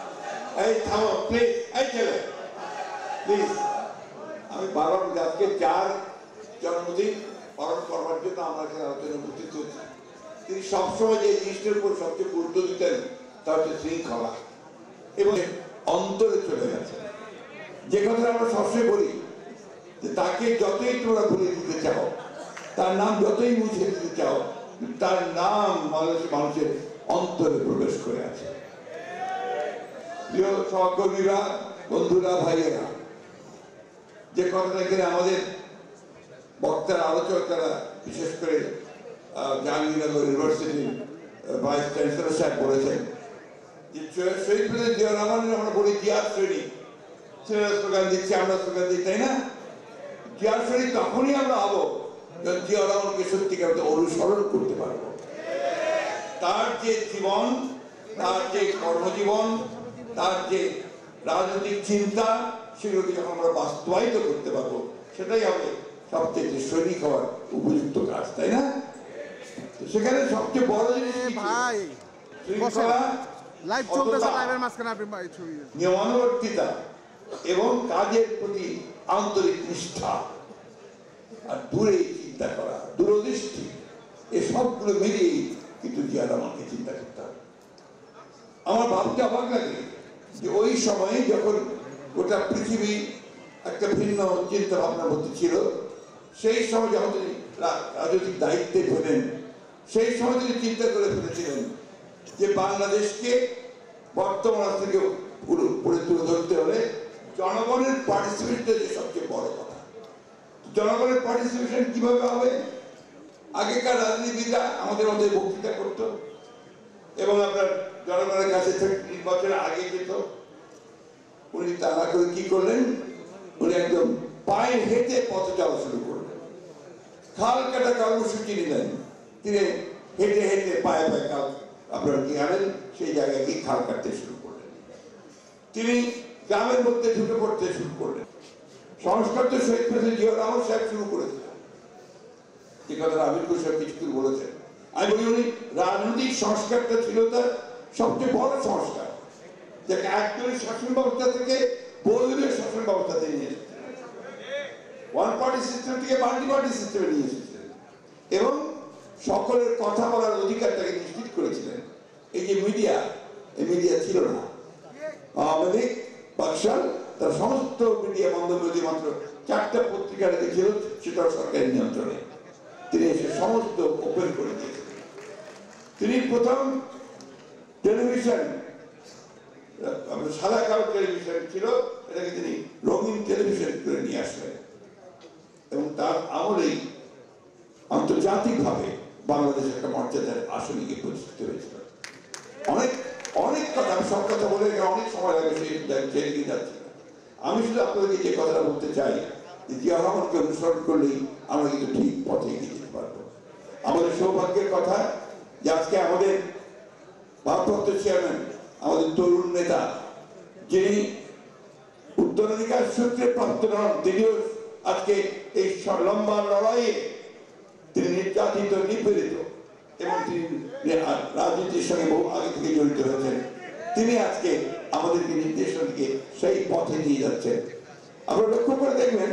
এই থামো প্লিজ, এই ছেলে প্লিজ। আমি বারবার আজকে যার জন্মদিন পালন করবার জন্য আমরা এখানে আলোচনা উপস্থিত হয়েছি, তিনি সবসময় যে জিনিসটার উপর সবচেয়ে গুরুত্ব দিতেন তা হচ্ছে শৃঙ্খলা এবং অন্তরে চলে গেছে। যে কথা আমরা সবসময় বলি যে তাকে যতই তোমরা ভুলে দিতে চাও, তার নাম যতই মুছে দিতে চাও, তার নাম মানুষের অন্তরে প্রবেশ করে আছে। প্রিয় সহকর্মীরা, বন্ধুরা, ভাইয়েরা, যে কথাটা এখানে আমাদের বক্তারা, আলোচকরা, বিশেষ করে জাহাঙ্গীরনগর ইউনিভার্সিটির ভাইস চ্যান্সেলর সাহেব বলেছেন যে শহীদ প্রেসিডেন্ট জিয়া রহমানের আমরা বলি জিয়ার সৈনিক, ছেলেরা স্লোগান দিচ্ছে, আমরা স্লোগান দিই, তাই না? জিয়ার সৈনিক তখনই আমরা হবো যখন জিয়া রহমানকে সত্যিকার অনুসরণ করতে পারবো। তার যে জীবন, তার যে কর্মজীবন, তার যে রাজনৈতিক চিন্তা, সেগুলোকে যখন আমরা বাস্তবায়িত করতে পারবো, সেটাই হবে সবচেয়ে সৈনিক হওয়ার উপযুক্ত কাজ, তাই না? সেখানে সবচেয়ে বড় জিনিস শৃঙ্খলা, নিয়মানুবর্তিতা এবং কাজের প্রতি আন্তরিক নিষ্ঠা আর দূরে চিন্তা করা, দূরদৃষ্টি, এ সবগুলো মিলিয়েই কিন্তু জিয়া রহমানকে চিন্তা করতে হবে। আমার ভাবতে অবাক লাগে যে ওই সময়ে যখন গোটা পৃথিবী একটা ভিন্ন চিন্তা ভাবনার মধ্যে ছিল, সেই সময় যখন তিনি রাজনৈতিক দায়িত্বে পেলেন, সেই সময় তিনি চিন্তা করে ফেলেছিলেন যে বাংলাদেশকে বর্তমান থেকে পুরো তুলে ধরতে হলে জনগণের পার্টিসিপেশনটা যে সবচেয়ে বড় কথা। জনগণের পার্টিসিপেশন কিভাবে হবে? আগেকার রাজনীতিবিদরা আমাদের মধ্যে বক্তৃতা করত এবং আপনার জনগণের কাছে নির্বাচনের আগে যেত। উনি তা না করে কি করলেন? উনি একদম পায়ে হেঁটে পথে যাওয়া শুরু করলেন। খাল কাটা কর্মসূচি নিলেন, তিনি হেঁটে হেঁটে পায়ে পায়ে কাল আপনারা কি আনেন সেই জায়গায় গিয়ে খাল কাটতে শুরু করলেন। তিনি গ্রামের মধ্যে ঢুকে পড়তে শুরু করলেন। সংস্কার তো শহীদ প্রেসিডেন্ট জিয়া রহমান সাহেব শুরু করেছিলেন, যে কথাটা আমির সাহেব কিছু বলেছেন। আমি বলি উনি রাজনৈতিক সংস্কারটা ছিল তার সবচেয়ে বড় সংস্কার, যাকে একদলীয় শাসন ব্যবস্থা থেকে বহুদলীয় শাসন ব্যবস্থাতে নিয়ে এসেছিলেন, ওয়ান পার্টি সিস্টেম থেকে মাল্টি পার্টি সিস্টেমে নিয়ে এসেছিলেন এবং সকলের কথা বলার অধিকারটাকে নিশ্চিত করেছিলেন। এই যে মিডিয়া, এই মিডিয়া ছিল না। আওয়ামী লীগ, বাকশাল, তার সমস্ত মিডিয়া বন্ধ করে দিয়ে মাত্র 4টা পত্রিকা রেখেছিল, সেটাও সরকারের নিয়ন্ত্রণে। তিনি এসে সমস্ত ওপেন করে দিয়েছেন। তিনি প্রথম টেলিভিশন, সাদা কালো টেলিভিশন ছিল, এটাকে তিনি রঙিন টেলিভিশন করে নিয়ে আসলেন এবং তার আমলেই আন্তর্জাতিকভাবে বাংলাদেশ একটা মর্যাদার আসনে গিয়ে প্রতিষ্ঠিত হয়েছিল। অনেক অনেক কথা, আমি সব কথা বলে অনেক সময় লাগে, সেই দিকে যাচ্ছি না। আমি শুধু আপনাদেরকে যে কথাটা বলতে চাই যে জিয়া রহমানকে অনুসরণ করলেই আমরা কিন্তু ঠিক পথে এগিয়ে যেতে পারবো। আমাদের সৌভাগ্যের কথা যে আজকে আমাদের ভারপ্রাপ্ত চেয়ারম্যান, আমাদের তরুণ নেতা, যিনি উত্তরাধিকার সূত্রে প্রাপ্ত নন, তিনিও আজকে এই লম্বা লড়াইয়ে তিনি নির্যাতিত, নিপীড়িত এবং তিনি রাজনীতির সঙ্গে বহু আগে থেকে জড়িত হয়েছেন। তিনি আজকে আমাদেরকে নির্দেশনা দিয়ে সেই পথে নিয়ে যাচ্ছেন। আপনারা লক্ষ্য করে দেখবেন,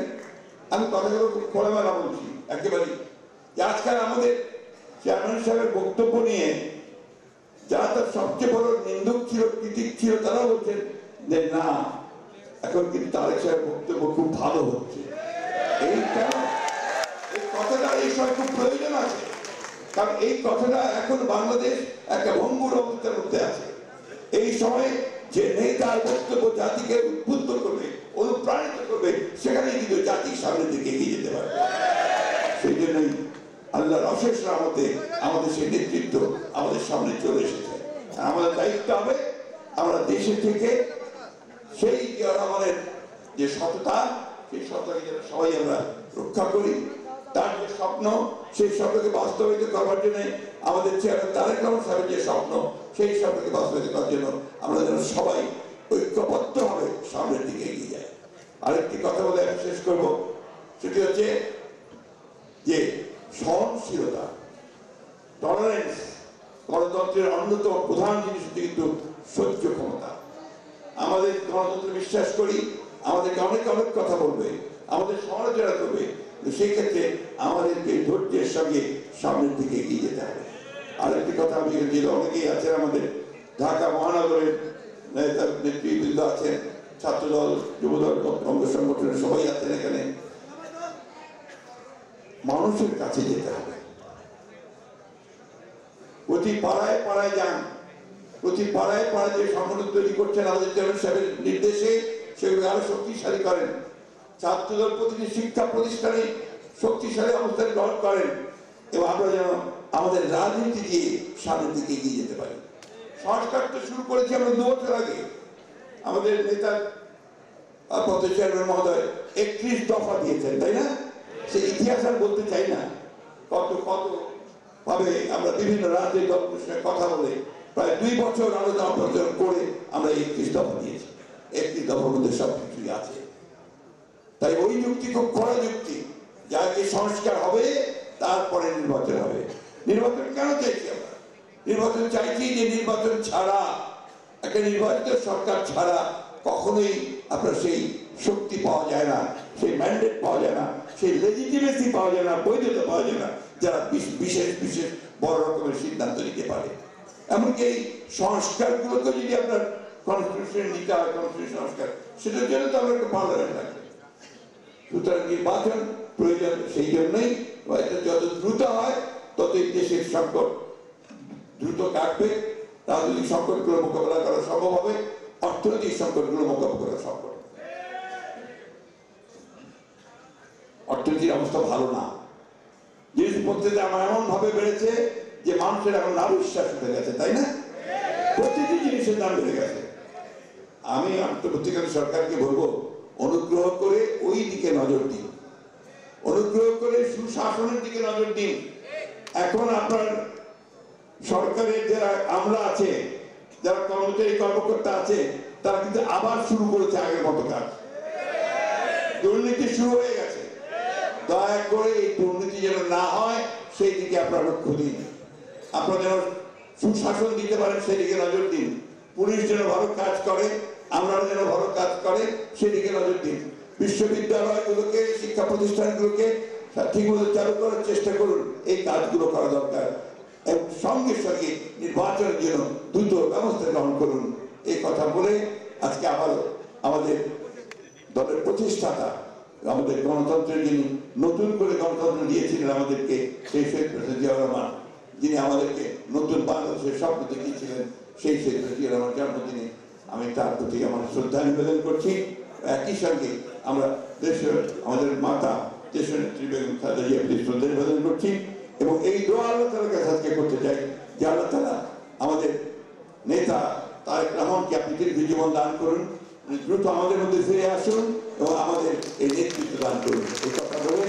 আমি কথাগুলো খোলামেলা বলছি একেবারে, যে আজকাল আমাদের চেয়ারম্যান সাহেবের বক্তব্য নিয়ে যারা তার সবচেয়ে বড় নিন্দুক ছিল, ক্রিটিক ছিল, তারাও বলছেন যে না, এখন কিন্তু তারেক সাহেবের বক্তব্য খুব ভালো হচ্ছে। এই কথাটা এই সময় খুব প্রয়োজন আছে, কারণ এই কথাটা এখন বাংলাদেশ একটা ভঙ্গুর অবস্থার মধ্যে আছে। এই সময় যে নেতার বক্তব্য জাতিকে উদ্বুদ্ধ করবে, অনুপ্রাণিত করবে, সেখানেই কিন্তু জাতির সামনের দিকে এগিয়ে যেতে পারবে। সেই জন্যই আল্লাহর অশেষ রহমতে আমাদের সেই নেতৃত্ব আমাদের সামনে চলে এসেছে। আমাদের দায়িত্ব হবে আমরা দেশে থেকে সেই জনগণের যে সততা, সেই সততাকে যেন সবাই আমরা রক্ষা করি। তার যে স্বপ্ন, সেই স্বপ্নকে বাস্তবায়িত করবার জন্য আমাদের চেয়ারম্যান তারেক রহমান সাহেবের যে স্বপ্ন, সেই স্বপ্নকে বাস্তবায়িত করার জন্য আমরা যেন সবাই ঐক্যবদ্ধভাবে সামনের দিকে এগিয়ে যাই। আরেকটি কথা বলে আমি শেষ করবো, সেটি হচ্ছে যে সহনশীলতা, টলারেন্স, গণতন্ত্রের অন্যতম প্রধান জিনিস হচ্ছে কিন্তু সহ্য ক্ষমতা। আমাদের গণতন্ত্রে বিশ্বাস করি, আমাদেরকে অনেক অনেক কথা বলবে, আমাদের সমালোচনা করবে, সেই ক্ষেত্রে আমাদেরকে ধৈর্যের সঙ্গে সামনের দিকে এগিয়ে যেতে হবে। আরেকটি কথা আমি যে অনেকেই আছেন আমাদের ঢাকা মহানগরের নেতৃবৃন্দ আছেন, ছাত্রদল, যুবদল, অঙ্গ সংগঠনের সবাই আছেন এখানে। মানুষের কাছে যেতে হবে, প্রতি পাড়ায় পাড়ায় যান, প্রতি পাড়ায় পাড়ায় যে সংগঠন তৈরি করছেন আমাদের চেয়ারম্যান সাহেবের নির্দেশে সেগুলো আরো শক্তিশালী করেন। ছাত্রদল প্রতিটি শিক্ষা প্রতিষ্ঠানে শক্তিশালী অবস্থান গ্রহণ করেন এবং আমরা যেন আমাদের রাজনীতি দিয়ে সামনের দিকে এগিয়ে যেতে পারি। সংস্কার তো শুরু করেছি আমরা 2 বছর আগে। আমাদের নেতা পদ চেয়ারম্যান মহোদয় 31 দফা দিয়েছেন, তাই না? সে ইতিহাস আর বলতে চাই না, কত কত ভাবে আমরা বিভিন্ন রাজনৈতিক দলের সঙ্গে কথা বলে প্রায় 2 বছর আলোচনা করে আমরা 31 দফা দিয়েছি। 31 দফার মধ্যে সব কিছুই আছে। তাই ওই যুক্তি খুব কড়া যুক্তি, যাকে সংস্কার হবে তারপরে নির্বাচন হবে। নির্বাচন কেন চাইছি আমরা? নির্বাচন চাইছি যে নির্বাচন ছাড়া, একটা নির্বাচিত সরকার ছাড়া কখনোই আপনার সেই শক্তি পাওয়া যায় না, সেই ম্যান্ডেট পাওয়া যায় না, সেই লেজিটিমেসি পাওয়া যায় না, বৈধতা পাওয়া যায় না, যারা বিশেষ বিশেষ বড় রকমের সিদ্ধান্ত নিতে পারে। এমনকি এই সংস্কারগুলোকে যদি আপনার কনস্টিটিউশন নিতে হয়, কনস্টিটিউশন সংস্কার, সেটার জন্য তো আমরা একটা পার্লামেন্ট লাগবে। সুতরাং নির্বাচন প্রয়োজন, সেই জন্যই যত দ্রুত হয় ততই দেশের সংকট দ্রুত কাটবে, রাজনৈতিক সংকটগুলো মোকাবেলা করা সম্ভব হবে, অর্থনৈতিক সংকটগুলো মোকাবেলা করা সম্ভব। অর্থনীতির অবস্থা ভালো না, জিনিসপত্রের দাম এমন ভাবে বেড়েছে যে মানুষের এখন আরো বিশ্বাস উঠে গেছে, তাই না? প্রতিটি জিনিসের দাম বেড়ে গেছে। আমি অন্তর্বর্তীকালীন সরকারকে বলবো, অনুগ্রহ করে ওই দিকে নজর দিন, অনুগ্রহ করে সুশাসনের দিকে নজর দিন। এখন আপনার সরকারের যারা আমলা আছে, যারা কর্মচারী কর্মকর্তা আছে, তারা কিন্তু আবার শুরু করেছে আগের মতো কাজ। দুর্নীতি শুরু হয়ে গেছে। দয়া করে এই দুর্নীতি যেন না হয় সেই দিকে আপনারা লক্ষ্য দিন। আপনারা যেন সুশাসন দিতে পারেন সেদিকে নজর দিন। পুলিশ যেন ভালো কাজ করে, আমরাও যেন ভালো কাজ করে সেদিকে নজর দিন। বিশ্ববিদ্যালয়গুলোকে, শিক্ষা প্রতিষ্ঠানগুলোকে ঠিকমতো চালু করার চেষ্টা করুন। এই কাজগুলো করা দরকার। এবং সঙ্গে সঙ্গে নির্বাচনের জন্য দ্রুত ব্যবস্থা গ্রহণ করুন। এই কথা বলে আজকে আবার আমাদের দলের প্রতিষ্ঠাতা, আমাদের গণতন্ত্রের যিনি নতুন করে গণতন্ত্র দিয়েছিলেন আমাদেরকে, সেই শহীদ প্রেসিডেন্ট জিয়াউর রহমান, যিনি আমাদেরকে নতুন বাংলাদেশের স্বপ্ন দেখিয়েছিলেন, সেই শহীদ প্রেসিডেন্ট জিয়াউর রহমান জন্মদিনে আমি তার প্রতি আমার শ্রদ্ধা নিবেদন করছি। একই সঙ্গে আমরা দেশের আমাদের মাতা দেশনেত্রী বেগম খালেদা জিয়ার প্রতি শ্রদ্ধা নিবেদন করছি এবং এই দোয়া আল্লাহ তাআলার কাছে আজকে করতে চাই যে আল্লাহ তাআলা আমাদের নেতা তারেক রহমানকে আপনি দীর্ঘ জীবন দান করুন, দ্রুত আমাদের মধ্যে ফিরে আসুন এবং আমাদের এই নেতৃত্ব দান করুন। এই কথা বলে